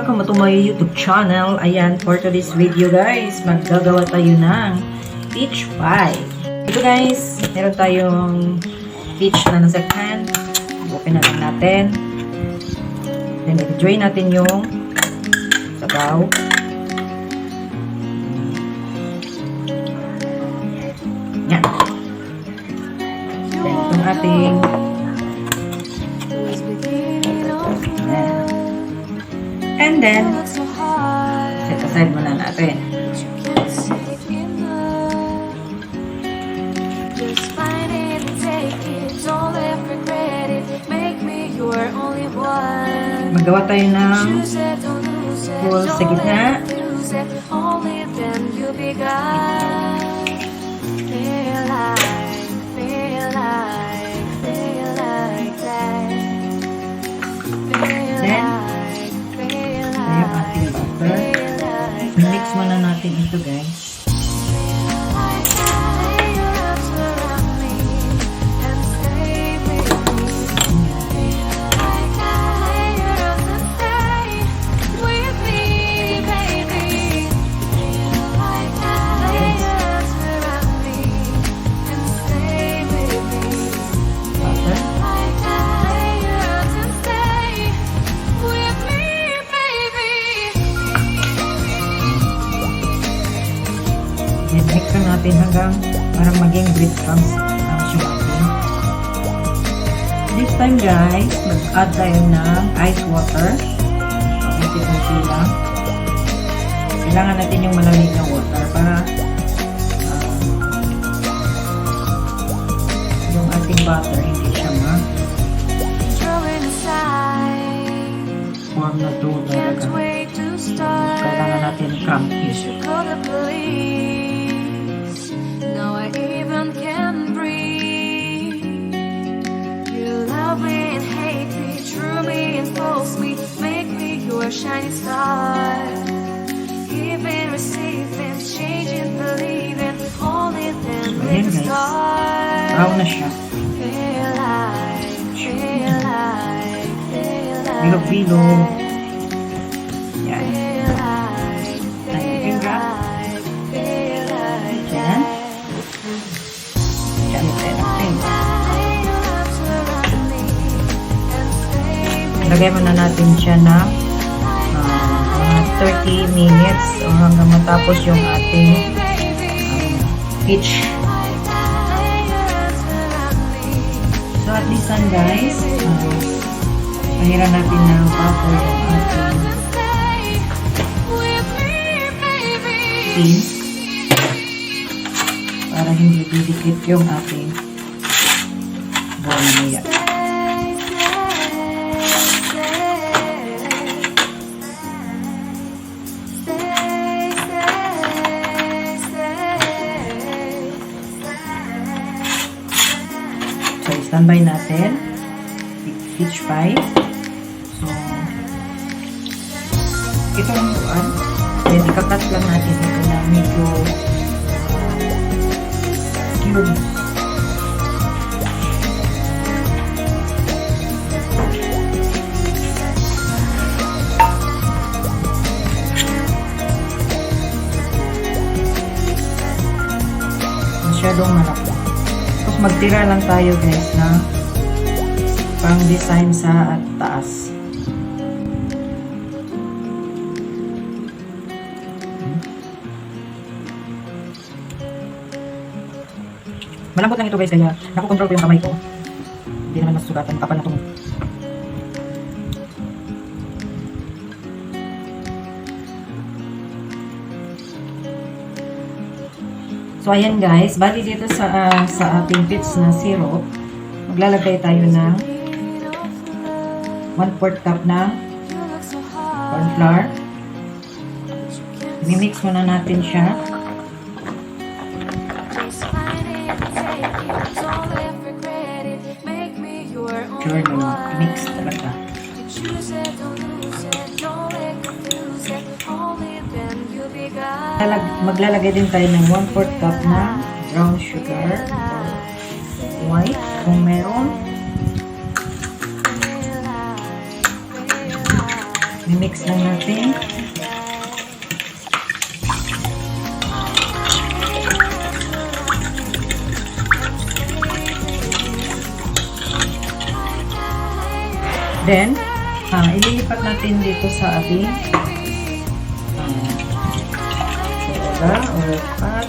welcome to my YouTube channel. Ayan, for today's video guys, maggagawa tayo ng peach pie. Ito guys, meron tayong peach na nasa can. Open na lang natin. Then, i-drain natin yung sabaw. Yan. Then, itong ating and then, set aside muna natin. Magawa tayo ng hole sa gitna. Mix muna natin ito guys. Mix natin hanggang parang maging breadcrumbs ang sumatin. This time guys, mag-add tayo ng ice water. Kunti-kunti lang. Kailangan natin yung malamig na water para yung ating butter hindi siya form na dough talaga. Kailangan natin crumbly. Shining star, giving, receiving, changing, believing, only then we can start. Brown na siya. Feel like, feel like, feel like. Bilog-bilog. Yan. Feel like, feel like, feel like. Yan. Diyan tayo natin. Lagay muna natin siya na 30 minutes o hanggang matapos yung ating peach. So at this time guys, pahiran natin ng butter yung ating beans para hindi didikit yung ating bowl na yan. So, standby natin. Peach pie. So, itong then ikakat lang natin ito na medyo cube. Masyadong malaki. Tapos magtira lang tayo guys na pang design sa taas. Malambot lang ito guys kaya nakukontrol ko yung kamay ko. Hindi naman masugatan kapal na ito. So, ayan guys, bali dito sa ating peach na syrup, maglalagay tayo ng 1/4 cup ng corn flour. I-mix muna natin siya. Sure na i-mix talaga. Maglalagay din tayo ng 1/4 cup na brown sugar or white kung meron. mix lang natin. Then, ililipat natin dito sa ating soda or fat.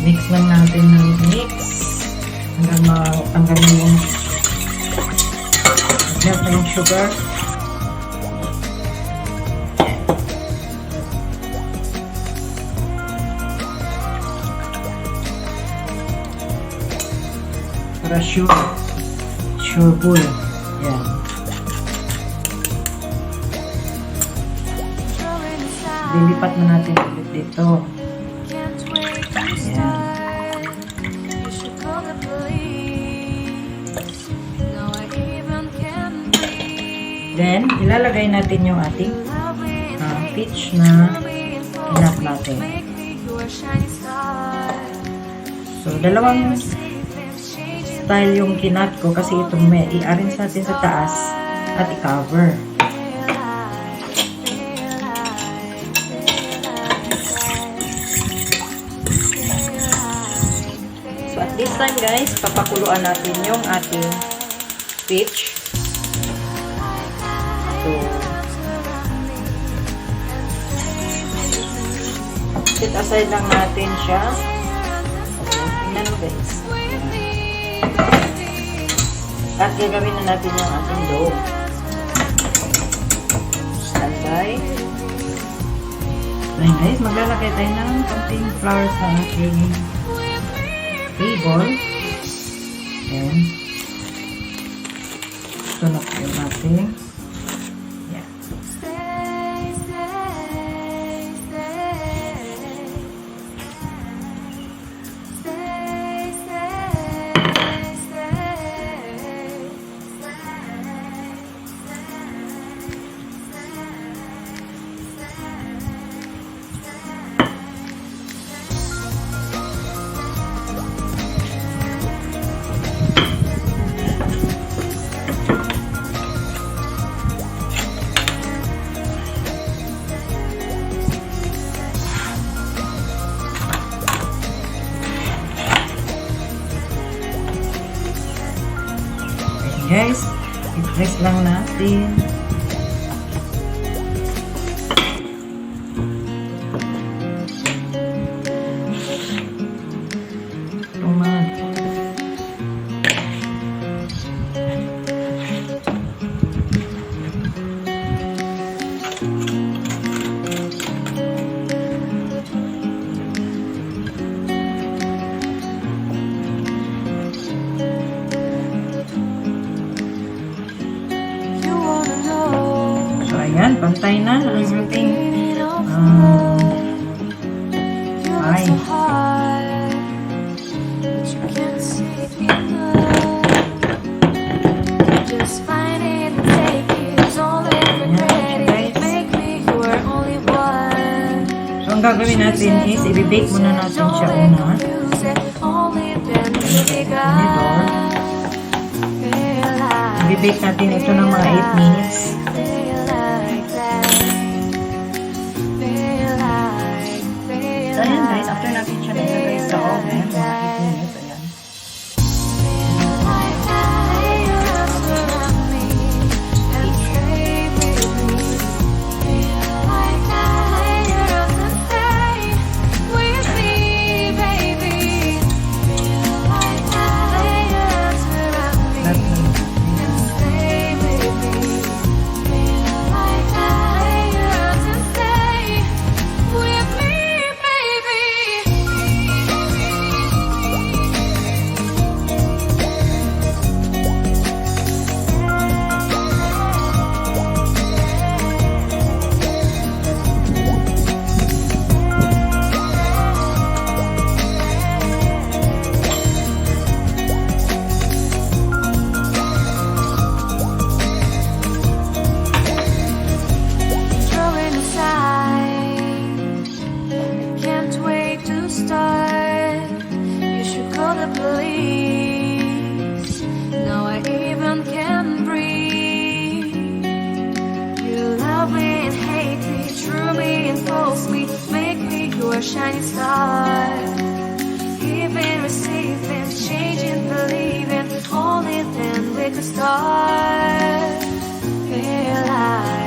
Mix lang natin ng mix hanggang matanggal yung melt na yung sugar. Para sure bull. Yan. Lilipat na natin ulit dito. Yan. Then, ilalagay natin yung ating peach na kinap natin. So, dalawang style yung kinat ko kasi itong may i-arrange natin sa taas at i-cover. So at this time guys, papakuluan natin yung ating peach. So set aside lang natin siya. Okay, tingnan mo guys. At gagawin na natin yung ating dough. Standby. Ayan guys, maglalagay tayo ng konting flour sa ating table. Ayan. Ito na po yung ating. Ayan. Guys, i-press lang natin. Ayan, pantay na ang ating pie. So, ang gagawin natin is i-bake muna natin siya una. I-bake natin ito ng mga 8 minutes. So, ayan guys, after natin siya nilagay sa oven, ayan. expose me, make me your shining star. Giving, receiving, changing, believing, only then we could start. Feel like